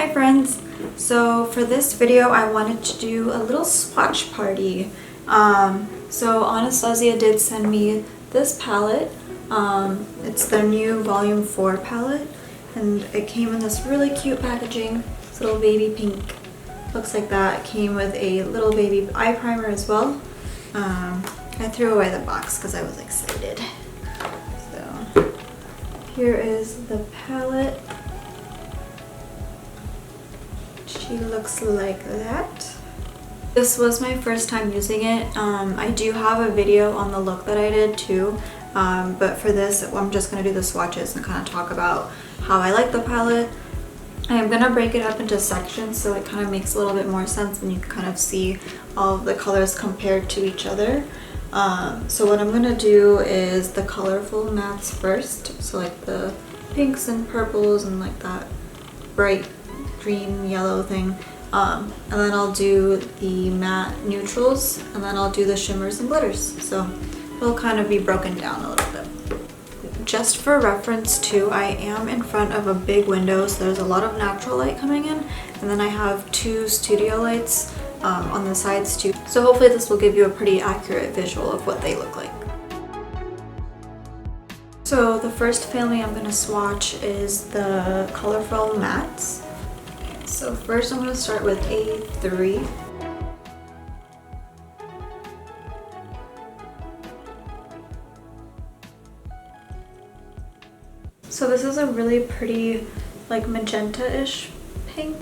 Hi friends! So for this video I wanted to do a little swatch party. So Anastasia did send me this palette. It's their new volume 4 palette and it came in this really cute packaging. This little baby pink. Looks like that. It came with a little baby eye primer as well. I threw away the box because I was excited. So here is the palette. She looks like that. This was my first time using it. I do have a video on the look that I did too, but for this I'm just going to do the swatches and kind of talk about how I like the palette. I am going to break it up into sections so it kind of makes a little bit more sense and you can kind of see all of the colors compared to each other. So what I'm going to do is the colorful mattes first, so like the pinks and purples and like that bright green yellow thing, and then I'll do the matte neutrals, and then I'll do the shimmers and glitters, so it'll kind of be broken down a little bit. Just for reference too, I am in front of a big window, so there's a lot of natural light coming in, and then I have 2 studio lights on the sides too, so hopefully this will give you a pretty accurate visual of what they look like. So the first family I'm going to swatch is the colorful mattes. So first I'm going to start with A3. So this is a really pretty like magenta-ish pink,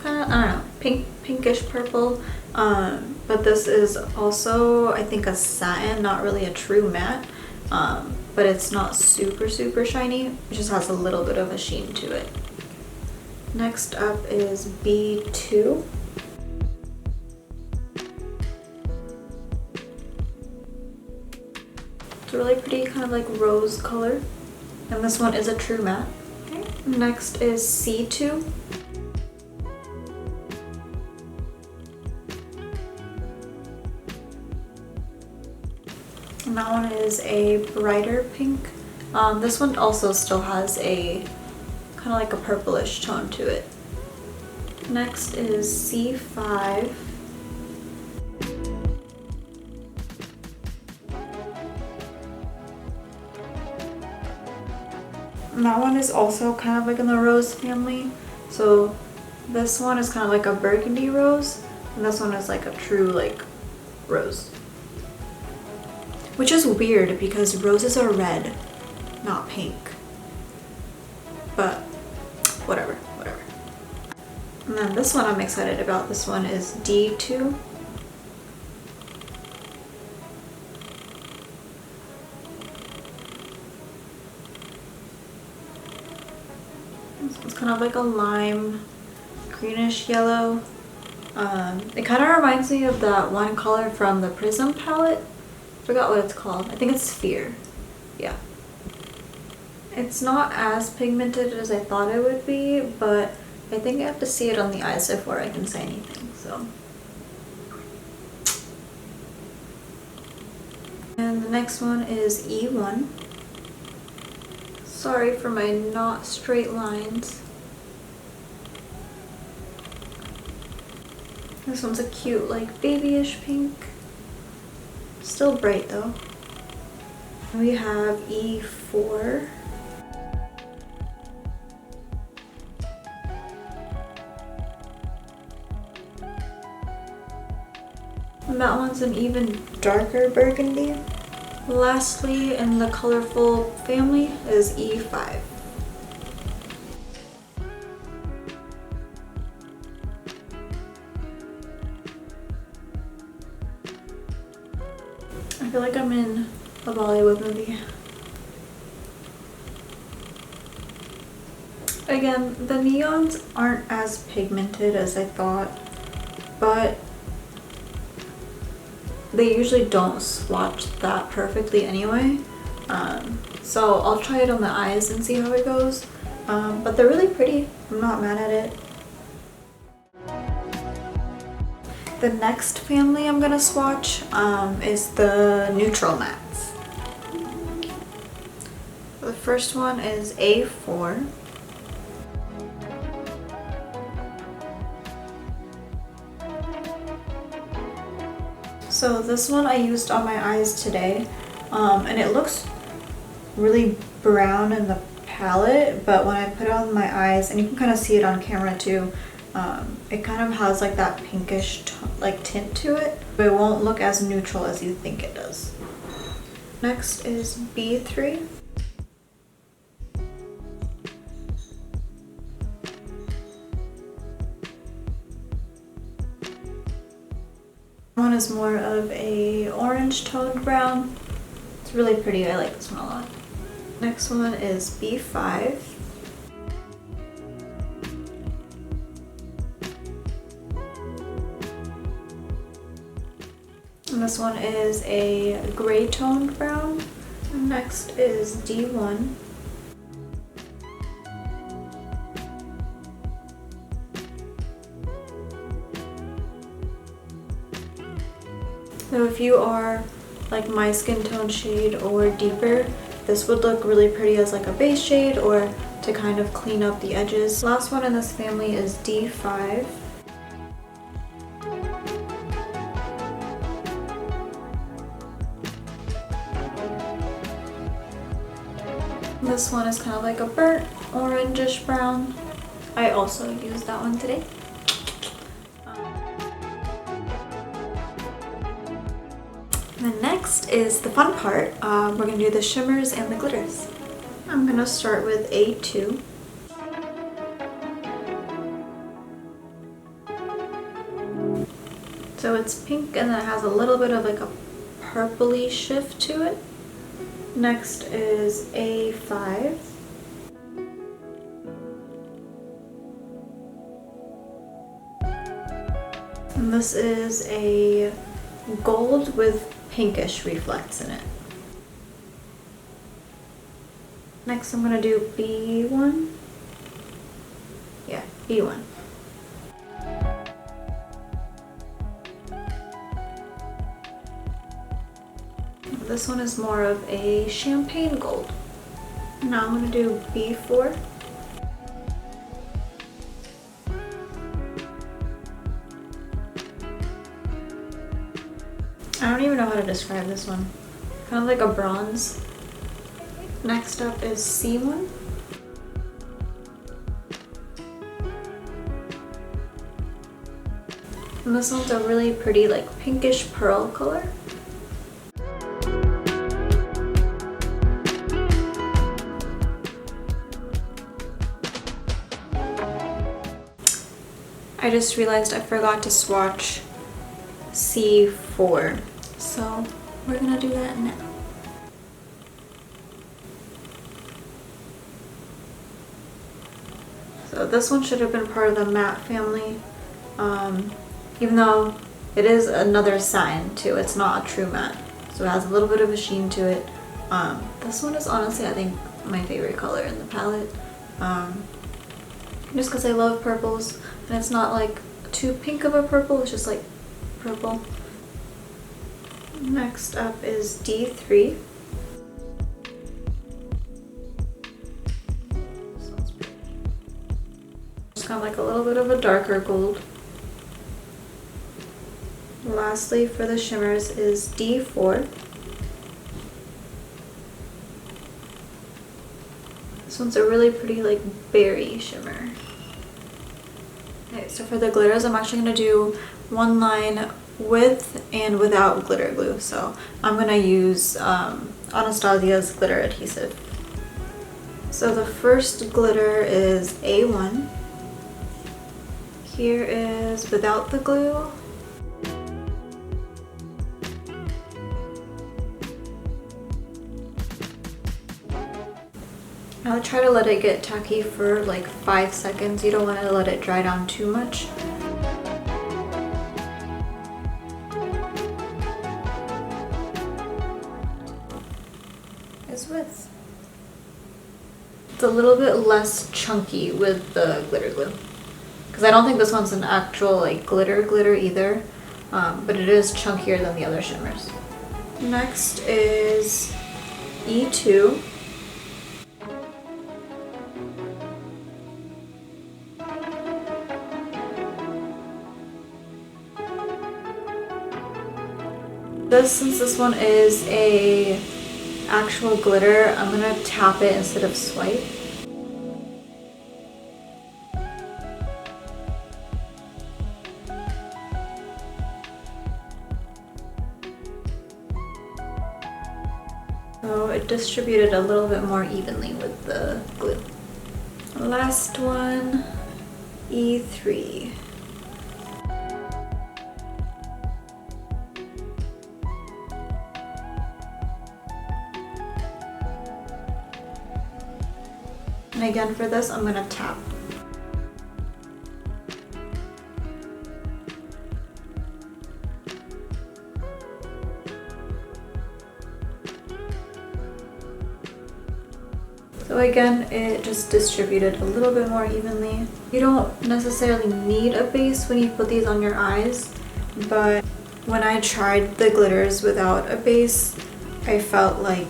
kind of, I don't know, pinkish purple. But this is also, I think, a satin, not really a true matte. But it's not super shiny. It just has a little bit of a sheen to it. Next up is B2. It's a really pretty kind of like rose color. And this one is a true matte. Okay. Next is C2. And that one is a brighter pink. This one also still has a kind of like a purplish tone to it. Next is C5. And that one is also kind of like in the rose family. So this one is kind of like a burgundy rose, and this one is like a true like rose. Which is weird because roses are red, not pink. But whatever. And then this one I'm excited about. This one is D2. This one's kind of like a lime, greenish yellow. It kind of reminds me of that one color from the Prism palette. I forgot what it's called. I think it's Sphere. Yeah. It's not as pigmented as I thought it would be, but I think I have to see it on the eyes before I can say anything, so. And the next one is E1. Sorry for my not straight lines. This one's a cute, like, babyish pink. Still bright though. We have E4. And that one's an even darker burgundy. Lastly, in the colorful family is E5. I feel like I'm in a Bollywood movie. Again, the neons aren't as pigmented as I thought, but they usually don't swatch that perfectly anyway. So I'll try it on the eyes and see how it goes. But they're really pretty. I'm not mad at it. The next family I'm gonna swatch is the neutral mattes. The first one is A4. So this one I used on my eyes today, and it looks really brown in the palette, but when I put it on my eyes, and you can kind of see it on camera too, it kind of has like that pinkish like tint to it, but it won't look as neutral as you think it does. Next is B3. One is more of a orange toned brown. It's really pretty. I like this one a lot. Next one is B5. And this one is a gray toned brown. And next is D1. So if you are like my skin tone shade or deeper, this would look really pretty as like a base shade or to kind of clean up the edges. Last one in this family is D5. This one is kind of like a burnt orangish brown. I also used that one today. And next is the fun part. We're going to do the shimmers and the glitters. I'm going to start with A2. So it's pink and then it has a little bit of like a purpley shift to it. Next is A5. And this is a gold with pinkish reflects in it. Next I'm going to do B1. Yeah, B1. This one is more of a champagne gold. Now I'm going to do B4. I don't even know how to describe this one. Kind of like a bronze. Next up is C1. And this one's a really pretty like pinkish pearl color. I just realized I forgot to swatch C4. So we're gonna do that now. So this one should have been part of the matte family, even though it is another satin too. It's not a true matte, so it has a little bit of a sheen to it. This one is honestly, I think, my favorite color in the palette, just because I love purples, and it's not like too pink of a purple, it's just like purple. Next up is D3. It's kind of like a little bit of a darker gold. Lastly, for the shimmers is D4. This one's a really pretty like berry shimmer. Okay, so for the glitters, I'm actually going to do one line with and without glitter glue. So I'm going to use Anastasia's glitter adhesive. So the first glitter is A1. Here is without the glue. I'll try to let it get tacky for like 5 seconds. You don't want to let it dry down too much. Is with. It's a little bit less chunky with the glitter glue, because I don't think this one's an actual like glitter either, but it is chunkier than the other shimmers. Next is E2. Since this one is a actual glitter, I'm gonna tap it instead of swipe. So it distributed a little bit more evenly with the glue. Last one, E3. And again for this, I'm gonna tap. So again, it just distributed a little bit more evenly. You don't necessarily need a base when you put these on your eyes, but when I tried the glitters without a base, I felt like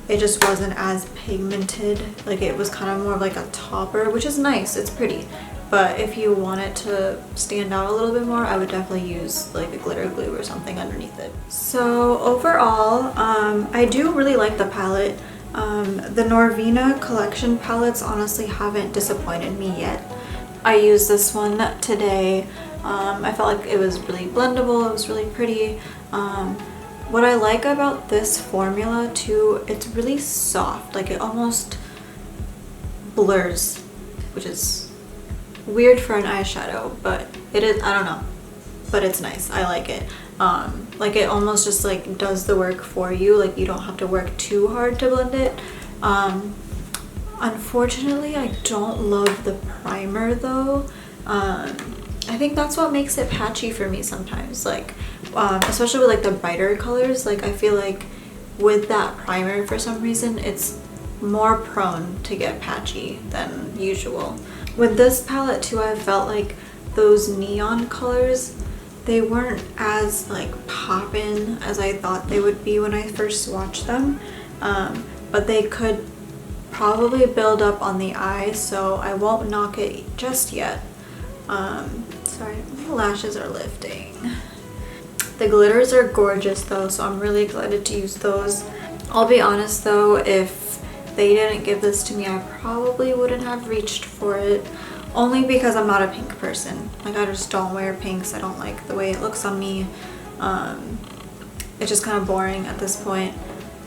it just wasn't as pigmented. Like it was kind of more like a topper, which is nice, it's pretty. But if you want it to stand out a little bit more, I would definitely use like a glitter glue or something underneath it. So overall, I do really like the palette. The Norvina collection palettes honestly haven't disappointed me yet. I used this one today. I felt like it was really blendable, it was really pretty. What I like about this formula too, it's really soft, like it almost blurs, which is weird for an eyeshadow, but it is, I don't know, but it's nice, I like it. Like it almost just like does the work for you, like you don't have to work too hard to blend it. Unfortunately, I don't love the primer though. I think that's what makes it patchy for me sometimes, like especially with like the brighter colors. Like I feel like with that primer, for some reason it's more prone to get patchy than usual. With this palette too, I felt like those neon colors, they weren't as like poppin' as I thought they would be when I first swatched them, but they could probably build up on the eye, so I won't knock it just yet. Sorry, my lashes are lifting. The glitters are gorgeous though, so I'm really excited to use those. I'll be honest though, if they didn't give this to me, I probably wouldn't have reached for it, only because I'm not a pink person. Like I just don't wear pinks. I don't like the way it looks on me. It's just kind of boring at this point.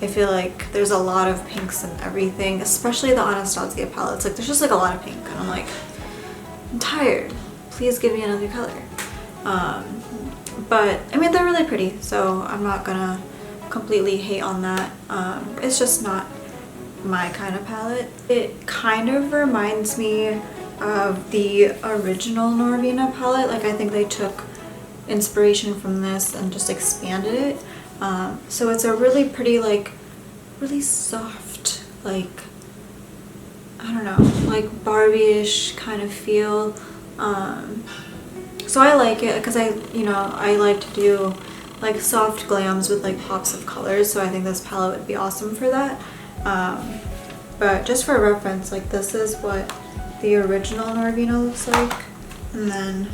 I feel like there's a lot of pinks and everything, especially the Anastasia palettes. Like there's just like a lot of pink and I'm like, I'm tired. Please give me another color. But I mean, they're really pretty, so I'm not gonna completely hate on that. It's just not my kind of palette. It kind of reminds me of the original Norvina palette. Like I think they took inspiration from this and just expanded it. So it's a really pretty, like really soft, like I don't know, like Barbie-ish kind of feel. So I like it because I like to do like soft glams with like pops of colors, so I think this palette would be awesome for that. But just for reference, like this is what the original Norvina looks like, and then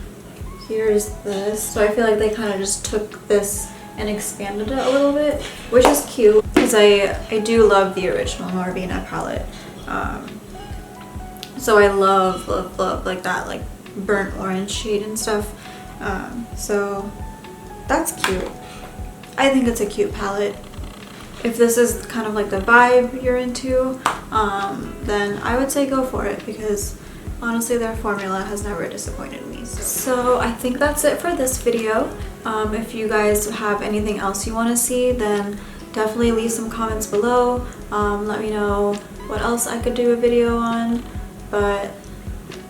here's this. So I feel like they kind of just took this and expanded it a little bit, which is cute because I do love the original Norvina palette. So I love like that like burnt orange shade and stuff. So that's cute. I think it's a cute palette. If this is kind of like the vibe you're into, then I would say go for it, because honestly their formula has never disappointed me. So I think that's it for this video. If you guys have anything else you want to see, then definitely leave some comments below. Let me know what else I could do a video on. But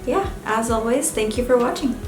yeah, as always, thank you for watching.